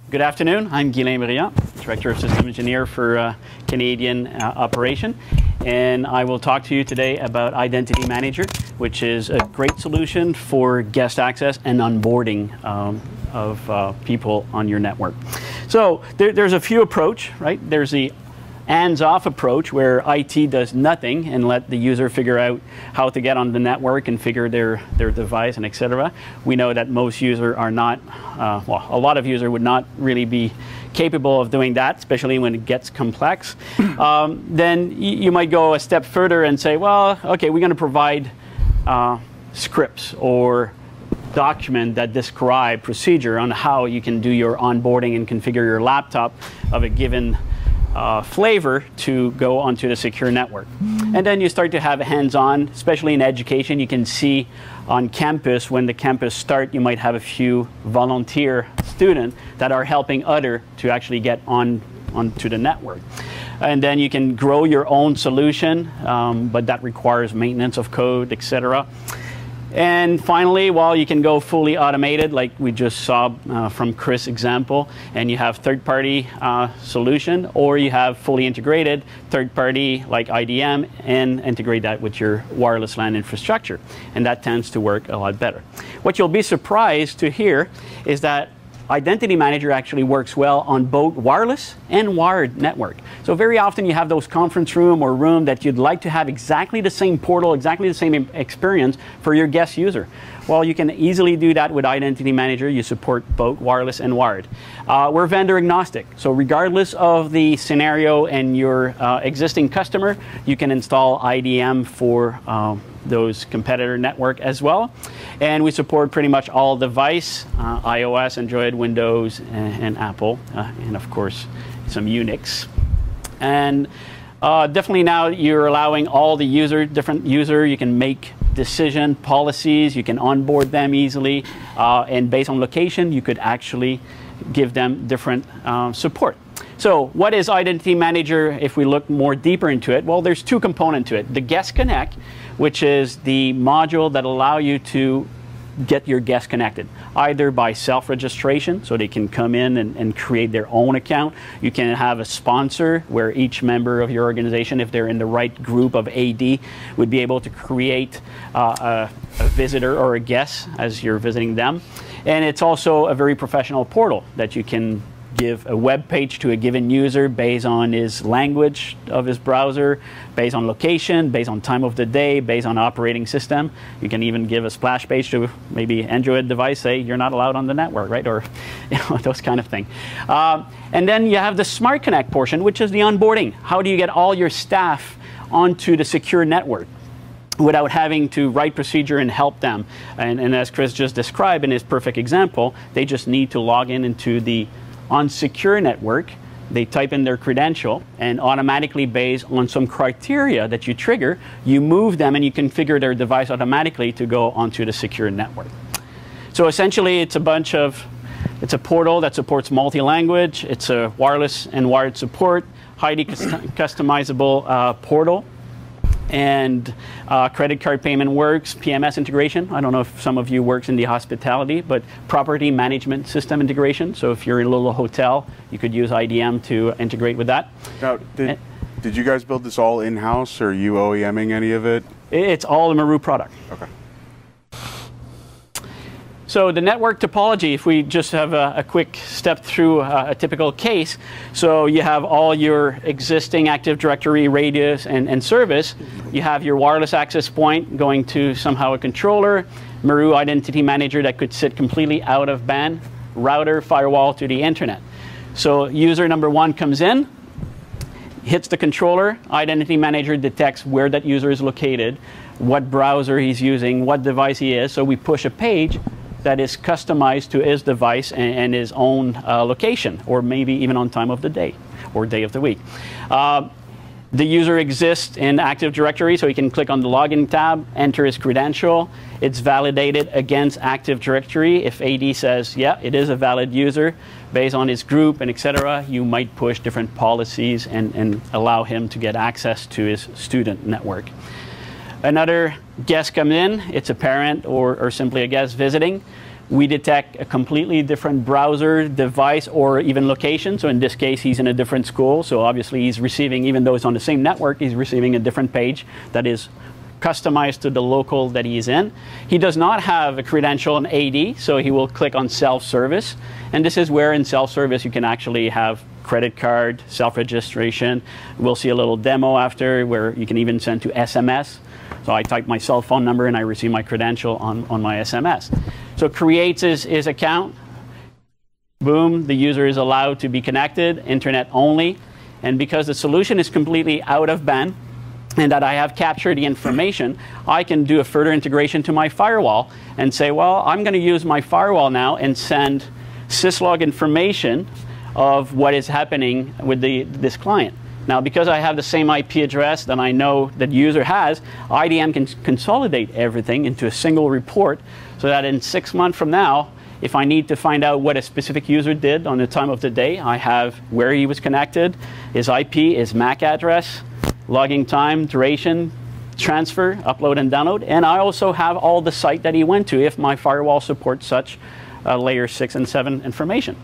Good afternoon, I'm Guilain Briand, Director of System Engineer for Canadian Operation, and I will talk to you today about Identity Manager, which is a great solution for guest access and onboarding of people on your network. So there's a few approach, right? There's the hands-off approach where IT does nothing and let the user figure out how to get on the network and configure their device and etc. We know that most users are not, well, a lot of users would not really be capable of doing that, especially when it gets complex. Then you might go a step further and say, well, okay, we're going to provide scripts or document that describe procedure on how you can do your onboarding and configure your laptop of a given flavor to go onto the secure network. And then you start to have hands-on, especially in education. You can see on campus, when the campus start, you might have a few volunteer students that are helping others to actually get onto the network. And then you can grow your own solution, but that requires maintenance of code, etc. And finally, well, you can go fully automated, like we just saw from Chris' example, and you have third-party solution, or you have fully integrated third-party like IDM and integrate that with your wireless LAN infrastructure. And that tends to work a lot better. What you'll be surprised to hear is that Identity Manager actually works well on both wireless and wired network. So very often you have those conference room or room that you'd like to have exactly the same portal, exactly the same experience for your guest user. Well, you can easily do that with Identity Manager. You support both wireless and wired. We're vendor agnostic. So regardless of the scenario and your existing customer, you can install IDM for those competitor network as well. And we support pretty much all device, iOS, Android, Windows, and Apple, and of course some Unix. And definitely now you're allowing all the different user, you can make decision policies, you can onboard them easily, and based on location, you could actually give them different support. So what is Identity Manager if we look more deeper into it? Well, there's two components to it. The Guest Connect, which is the module that allow you to get your guests connected, either by self-registration, so they can come in and create their own account. You can have a sponsor where each member of your organization, if they're in the right group of AD, would be able to create a visitor or a guest as you're visiting them. And it's also a very professional portal that you can give a web page to a given user based on his language of his browser, based on location, based on time of the day, based on operating system. You can even give a splash page to maybe Android device, say you're not allowed on the network, right? Or those kind of thing. And then you have the SmartConnect portion, which is the onboarding. How do you get all your staff onto the secure network without having to write procedure and help them? And as Chris just described in his perfect example, they just need to log into the secure network. They type in their credential, and automatically based on some criteria that you trigger, you move them and you configure their device automatically to go onto the secure network. So essentially it's a portal that supports multi-language, it's a wireless and wired support, highly customizable portal, and credit card payment works, PMS integration. I don't know if some of you works in the hospitality, but property management system integration. So if you're in a little hotel, you could use IDM to integrate with that. Now, did you guys build this all in-house, or are you OEMing any of it? It's all a Meru product. Okay. So the network topology, if we just have a quick step through a typical case, so you have all your existing Active Directory, radius, and service. You have your wireless access point going to somehow a controller, Meru Identity Manager that could sit completely out of band, router, firewall to the internet. So user number one comes in, hits the controller, Identity Manager detects where that user is located, what browser he's using, what device he is, so we push a page that is customized to his device and his own location, or maybe even on time of the day or day of the week. The user exists in Active Directory, so he can click on the Login tab, enter his credential. It's validated against Active Directory. If AD says, yeah, it is a valid user, based on his group and etc., you might push different policies and allow him to get access to his student network. Another guest comes in, it's a parent or simply a guest visiting. we detect a completely different browser, device, or even location. So in this case, he's in a different school. So obviously he's receiving, even though it's on the same network, he's receiving a different page that is customized to the local that he's in. He does not have a credential in AD, so he will click on self-service. And this is where in self-service you can actually have credit card, self-registration. We'll see a little demo after where you can even send to SMS. So I type my cell phone number and I receive my credential on my SMS. So creates his account. Boom, the user is allowed to be connected, internet only. And because the solution is completely out of band, and that I have captured the information, I can do a further integration to my firewall and say, well, I'm going to use my firewall now and send syslog information of what is happening with this client. Now, because I have the same IP address that I know that the user has, IDM can consolidate everything into a single report so that in 6 months from now, if I need to find out what a specific user did on the time of the day, I have where he was connected, his IP, his MAC address, logging time, duration, transfer, upload and download, and I also have all the site that he went to if my firewall supports such layer 6 and 7 information.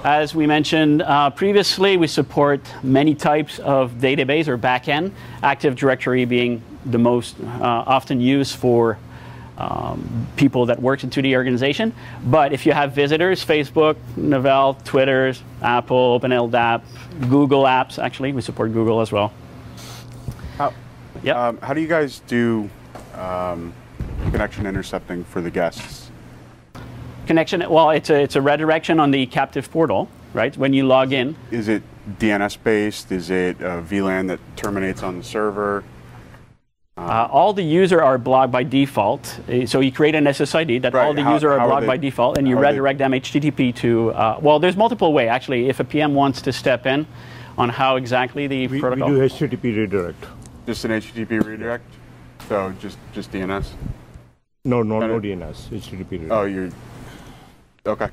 As we mentioned previously, we support many types of database or backend, Active Directory being the most often used for people that work into the organization. But if you have visitors, Facebook, Novell, Twitter, Apple, OpenLDAP, Google Apps, actually, we support Google as well. How do you guys do connection intercepting for the guests? Connection, well, it's a redirection on the captive portal, right? When you log in. Is it DNS based? Is it a VLAN that terminates on the server? All the users are blocked by default. So you create an SSID that all the users are blocked by default, and you redirect them HTTP to, well, there's multiple ways. Actually, if a PM wants to step in on how exactly the protocol. We do HTTP redirect. Just an HTTP redirect? So just DNS? No DNS, HTTP redirect. Oh, you're, okay.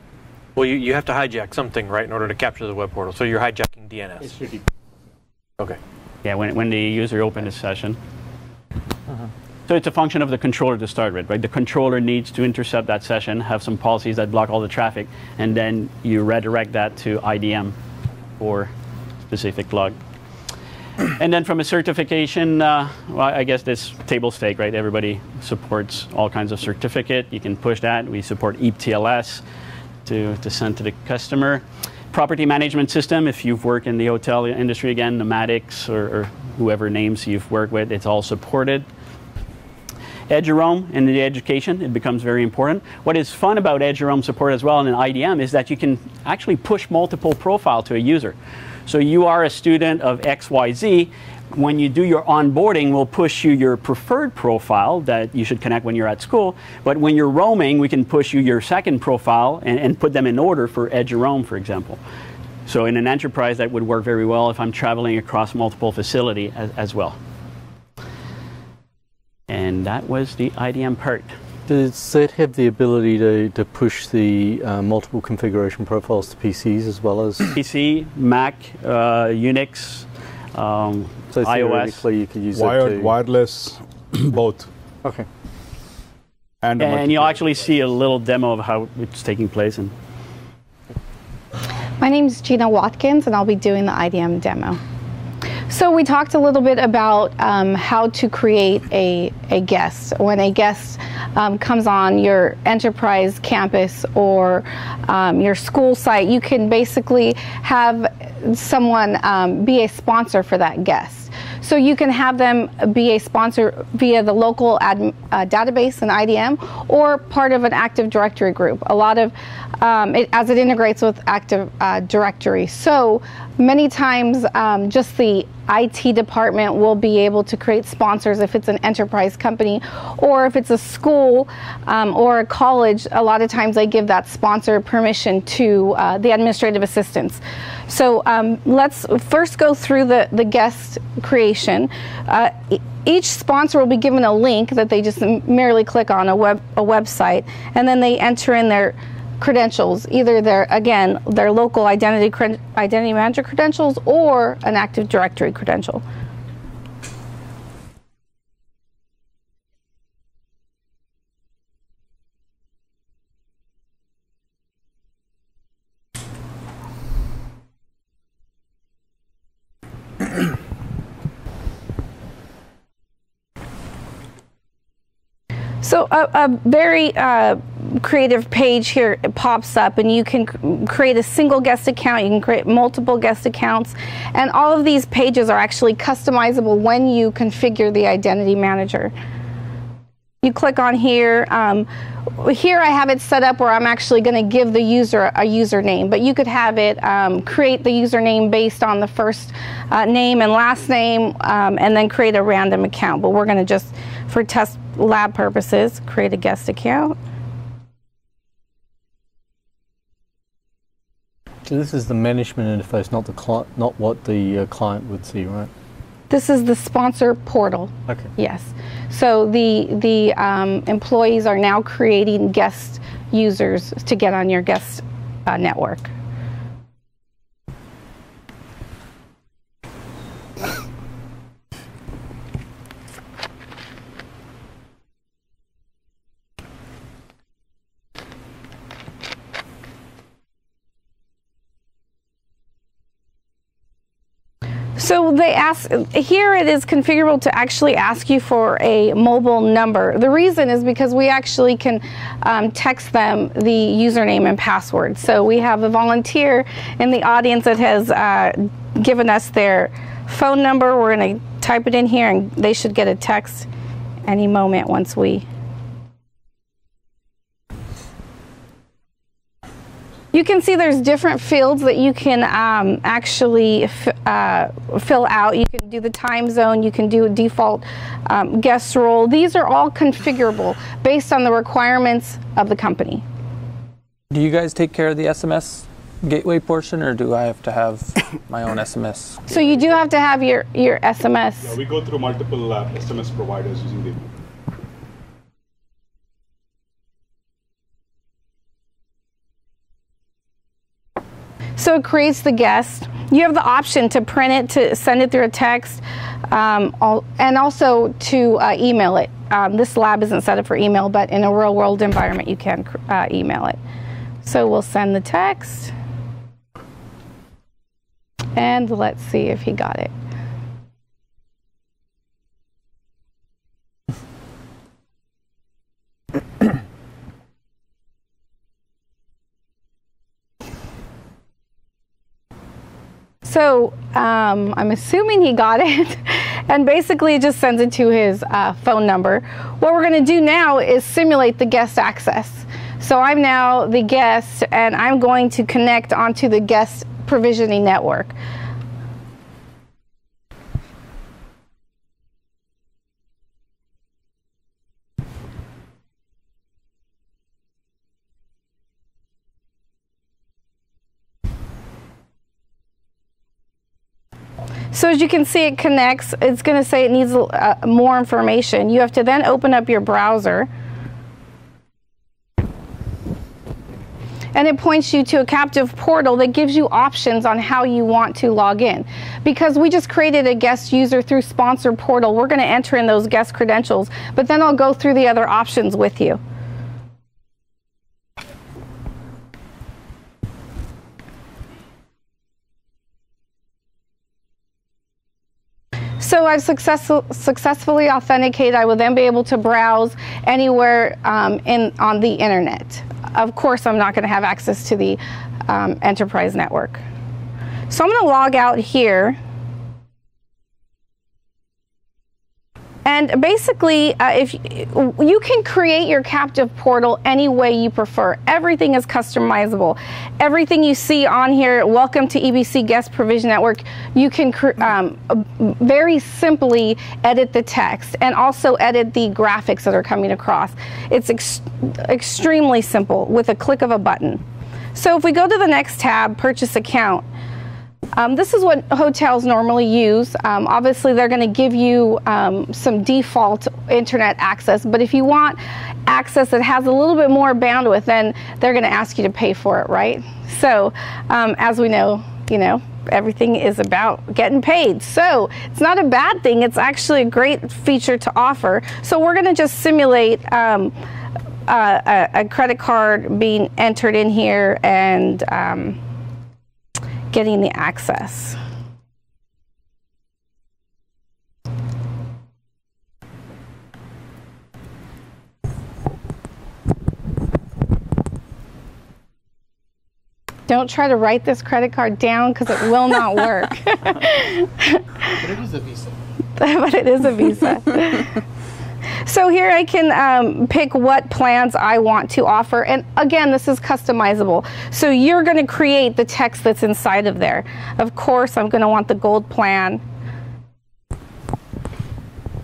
Well, you have to hijack something, right, in order to capture the web portal. So you're hijacking DNS. HTTP. Okay. Yeah, when the user opens a session. So it's a function of the controller to start with, right? The controller needs to intercept that session, have some policies that block all the traffic, and then you redirect that to IDM for specific log. And then from a certification, well, I guess this table stake, right? Everybody supports all kinds of certificate. You can push that. We support EPTLS to send to the customer. Property management system, if you've worked in the hotel industry, again, Nomadics or whoever names you've worked with, it's all supported. Eduroam in the education, it becomes very important. What is fun about Eduroam support as well in an IDM is that you can actually push multiple profiles to a user. So you are a student of XYZ. When you do your onboarding, we'll push you your preferred profile that you should connect when you're at school. But when you're roaming, we can push you your second profile and put them in order for Eduroam, for example. So in an enterprise, that would work very well if I'm traveling across multiple facilities as well. And that was the IDM part. Does it have the ability to push the multiple configuration profiles to PCs as well as? PC, Mac, Unix, so iOS. You could use wired, wireless, both. Okay. And you'll actually see a little demo of how it's taking place. And my name is Gina Watkins, and I'll be doing the IDM demo. So we talked a little bit about how to create a guest. When a guest comes on your enterprise campus or your school site, you can basically have someone be a sponsor for that guest. So you can have them be a sponsor via the local database in IDM or part of an Active Directory group. A lot of, as it integrates with Active Directory. So many times just the IT department will be able to create sponsors if it's an enterprise company, or if it's a school or a college. A lot of times they give that sponsor permission to the administrative assistants. So let's first go through the guest creation. Each sponsor will be given a link that they just merely click on a website, and then they enter in their credentials, either their local identity manager credentials or an Active Directory credential. So a very creative page here pops up, and you can create a single guest account, you can create multiple guest accounts, and all of these pages are actually customizable when you configure the identity manager. You click on here. Here I have it set up where I'm actually going to give the user a username, but you could have it create the username based on the first name and last name, and then create a random account. But we're going to just, for test lab purposes, create a guest account. So this is the management interface, not the not what the client would see, right? This is the sponsor portal. Okay. Yes. So the employees are now creating guest users to get on your guest network. So they ask, here it is configurable to actually ask you for a mobile number. The reason is because we actually can text them the username and password. So we have a volunteer in the audience that has given us their phone number. We're going to type it in here, and they should get a text any moment once we... You can see there's different fields that you can actually fill out. You can do the time zone, you can do a default guest role. These are all configurable based on the requirements of the company. Do you guys take care of the SMS gateway portion, or do I have to have my own SMS? So you do have to have your SMS. Yeah, we go through multiple SMS providers using the... So it creates the guest. You have the option to print it, to send it through a text, and also to email it. This lab isn't set up for email, but in a real world environment you can email it. So we'll send the text, and let's see if he got it. So I'm assuming he got it, and basically it just sends it to his phone number. What we're going to do now is simulate the guest access. So I'm now the guest, and I'm going to connect onto the guest provisioning network. So as you can see, it connects. It's going to say it needs more information. You have to then open up your browser, and it points you to a captive portal that gives you options on how you want to log in. Because we just created a guest user through Sponsor Portal, we're going to enter in those guest credentials, but then I'll go through the other options with you. So I've successfully authenticated. I will then be able to browse anywhere on the internet. Of course, I'm not going to have access to the enterprise network. So I'm going to log out here. And basically, if you can create your captive portal any way you prefer. Everything is customizable. Everything you see on here, welcome to EBC Guest Provision Network, you can very simply edit the text and also edit the graphics that are coming across. It's extremely simple with a click of a button. So if we go to the next tab, Purchase Account, this is what hotels normally use. Obviously, they're going to give you some default internet access, but if you want access that has a little bit more bandwidth, then they're going to ask you to pay for it, right? So, as we know, everything is about getting paid. So, it's not a bad thing. It's actually a great feature to offer. So, we're going to just simulate a credit card being entered in here and getting the access. Don't try to write this credit card down because it will not work. But it is a Visa. But it is a Visa. So here I can pick what plans I want to offer. And again, this is customizable. So you're going to create the text that's inside of there. Of course, I'm going to want the gold plan.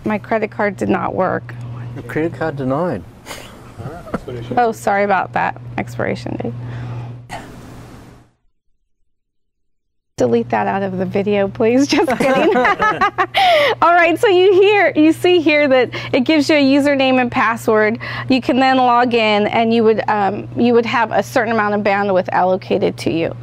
My credit card did not work. Your credit card denied. Oh, sorry about that. Expiration date. Delete that out of the video, please. Just kidding. All right, so you see here that it gives you a username and password. You can then log in, and you would have a certain amount of bandwidth allocated to you.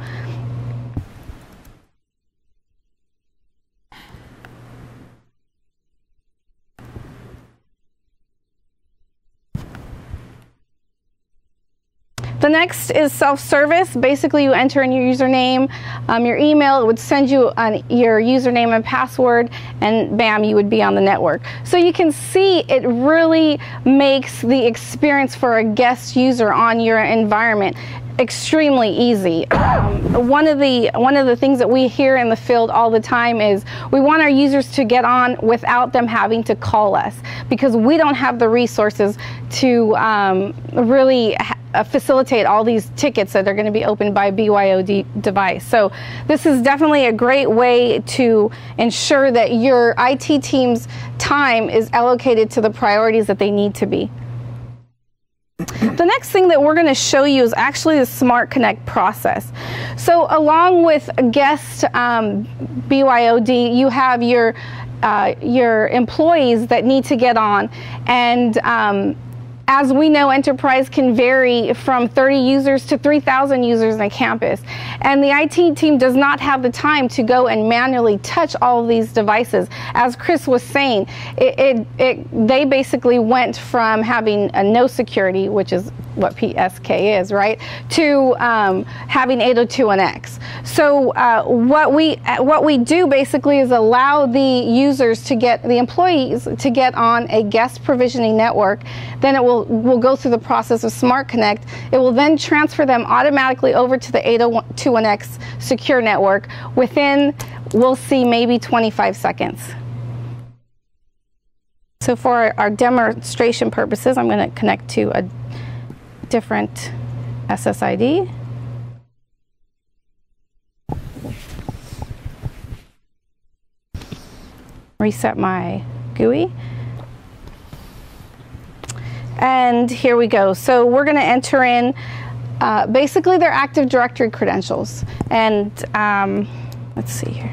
The next is self-service. Basically, you enter in your username, your email. It would send you your username and password, and bam, you would be on the network. So you can see it really makes the experience for a guest user on your environment extremely easy. One of the things that we hear in the field all the time is we want our users to get on without them having to call us, because we don't have the resources to really facilitate all these tickets that are going to be opened by BYOD device. So this is definitely a great way to ensure that your IT team's time is allocated to the priorities that they need to be. The next thing that we're going to show you is actually the SmartConnect process. So along with guest BYOD, you have your employees that need to get on, and as we know, enterprise can vary from 30 users to 3,000 users in a campus. And the IT team does not have the time to go and manually touch all of these devices. As Chris was saying, they basically went from having a no security, which is what PSK is, right, to having 802.1x. So what we do basically is allow the users to get, the employees to get on a guest provisioning network. Then it will go through the process of SmartConnect. It will then transfer them automatically over to the 802.1x secure network within, we'll see, maybe 25 seconds. So for our demonstration purposes, I'm going to connect to a different SSID. Reset my GUI. And here we go. So we're going to enter in basically their Active Directory credentials. And let's see here.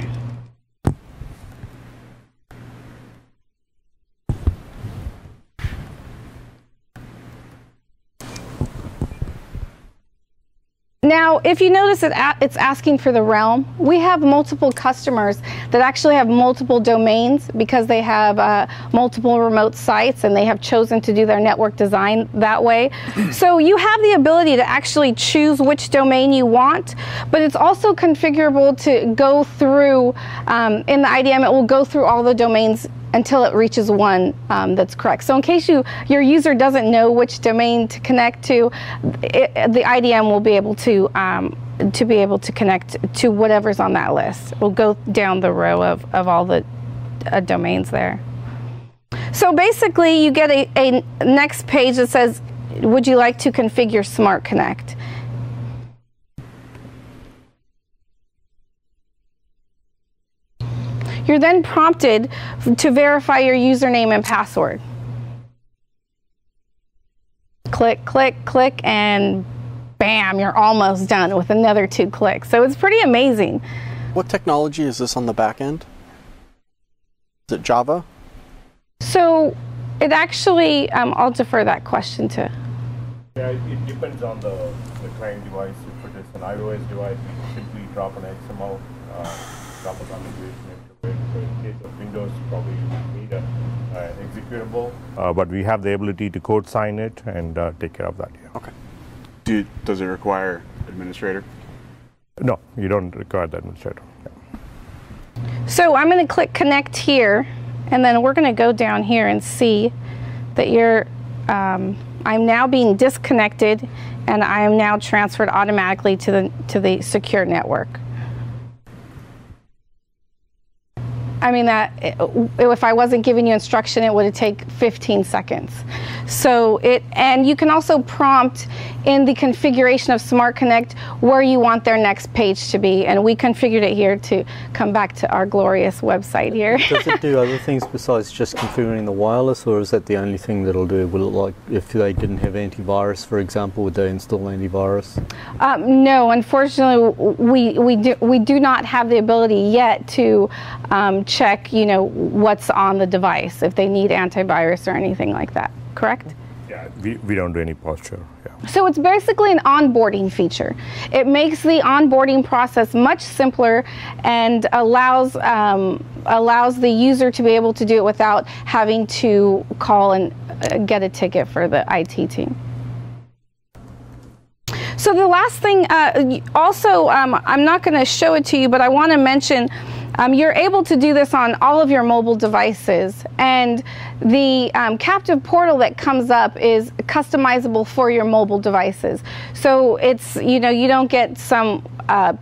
Now, if you notice that it's asking for the realm, we have multiple customers that actually have multiple domains because they have multiple remote sites and they have chosen to do their network design that way. So you have the ability to actually choose which domain you want, but it's also configurable to go through, in the IDM, it will go through all the domains until it reaches one that's correct. So in case your user doesn't know which domain to connect to, the IDM will be able to connect to whatever's on that list. We'll go down the row of all the domains there. So basically, you get a next page that says, would you like to configure SmartConnect? You're then prompted to verify your username and password. Click, click, click, and bam, you're almost done with another 2 clicks. So it's pretty amazing. What technology is this on the back end? Is it Java? So it actually, I'll defer that question to. Yeah, it depends on the client device. If it is an iOS device, we simply drop an XML, drop a configuration. So in case of Windows, probably need an executable, but we have the ability to code sign it and take care of that. Yeah. Okay. Does it require administrator? No, you don't require the administrator. Yeah. So I'm going to click connect here, and then we're going to go down here and see that your I'm now being disconnected, and I am now transferred automatically to the secure network. I mean, that if I wasn't giving you instruction, it would take 15 seconds. So and you can also prompt in the configuration of SmartConnect where you want their next page to be, and we configured it here to come back to our glorious website here. Does it do other things besides just configuring the wireless, or is that the only thing that it'll do? Will it, like, if they didn't have antivirus, for example, would they install antivirus? No, unfortunately, we do not have the ability yet to check, you know, what's on the device, if they need antivirus or anything like that. Correct? Yeah, we don't do any posture. Yeah. So it's basically an onboarding feature. It makes the onboarding process much simpler and allows the user to be able to do it without having to call and get a ticket for the IT team. So the last thing, also, I'm not going to show it to you, but I want to mention you're able to do this on all of your mobile devices, and the captive portal that comes up is customizable for your mobile devices. So it's, you know, you don't get some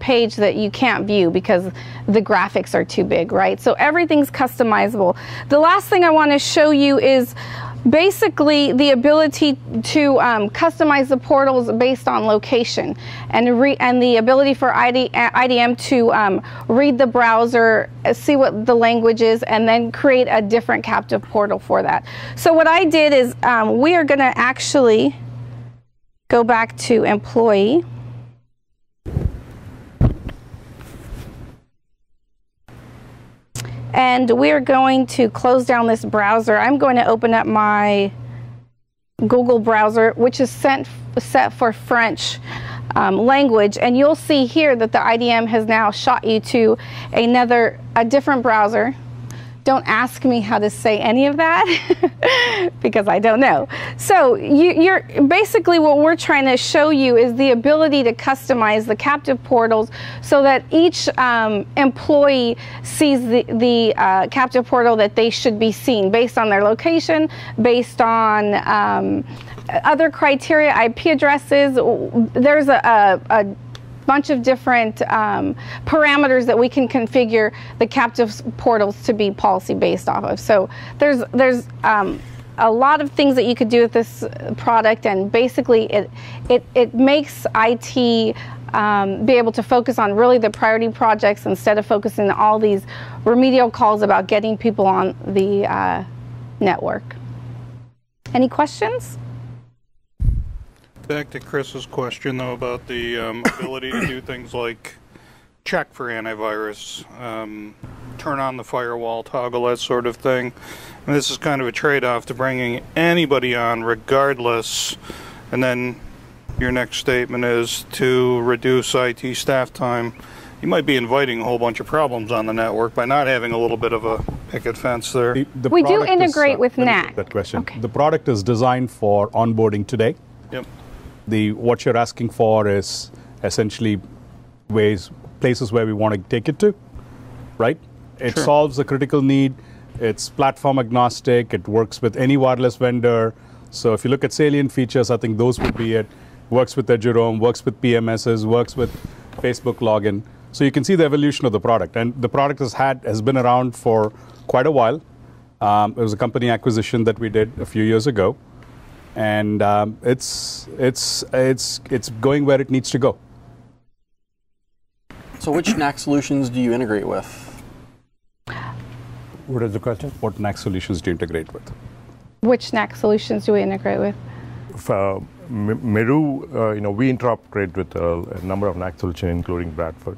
page that you can't view because the graphics are too big, right? So everything's customizable. The last thing I want to show you is basically the ability to customize the portals based on location, and the ability for IDM to read the browser, see what the language is, and then create a different captive portal for that. So what I did is we are going to actually go back to employee. And we're going to close down this browser. I'm going to open up my Google browser, which is set for French language. And you'll see here that the IDM has now shot you to a different browser. Don't ask me how to say any of that because I don't know. So you're basically, what we're trying to show you is the ability to customize the captive portals so that each employee sees the captive portal that they should be seeing based on their location, based on other criteria, IP addresses. There's a bunch of different parameters that we can configure the captive portals to be policy based off of. So there's a lot of things that you could do with this product, and basically it makes IT be able to focus on really the priority projects instead of focusing on all these remedial calls about getting people on the network. Any questions? Back to Chris's question, though, about the ability to do things like check for antivirus, turn on the firewall, toggle, that sort of thing. And this is kind of a trade-off to bringing anybody on regardless. And then your next statement is to reduce IT staff time. You might be inviting a whole bunch of problems on the network by not having a little bit of a picket fence there. We do integrate with NAC. That question. Okay. The product is designed for onboarding today. Yep. What you're asking for is essentially places where we want to take it to, right? It Sure. solves a critical need. It's platform agnostic. It works with any wireless vendor. So if you look at salient features, I think those would be it. Works with Jerome, works with PMSs, works with Facebook login. So you can see the evolution of the product. And the product has been around for quite a while. It was a company acquisition that we did a few years ago. And it's going where it needs to go. So which NAC solutions do you integrate with? What is the question? What NAC solutions do you integrate with? Which NAC solutions do we integrate with? Meru, we interoperate with a number of NAC solutions, including Bradford.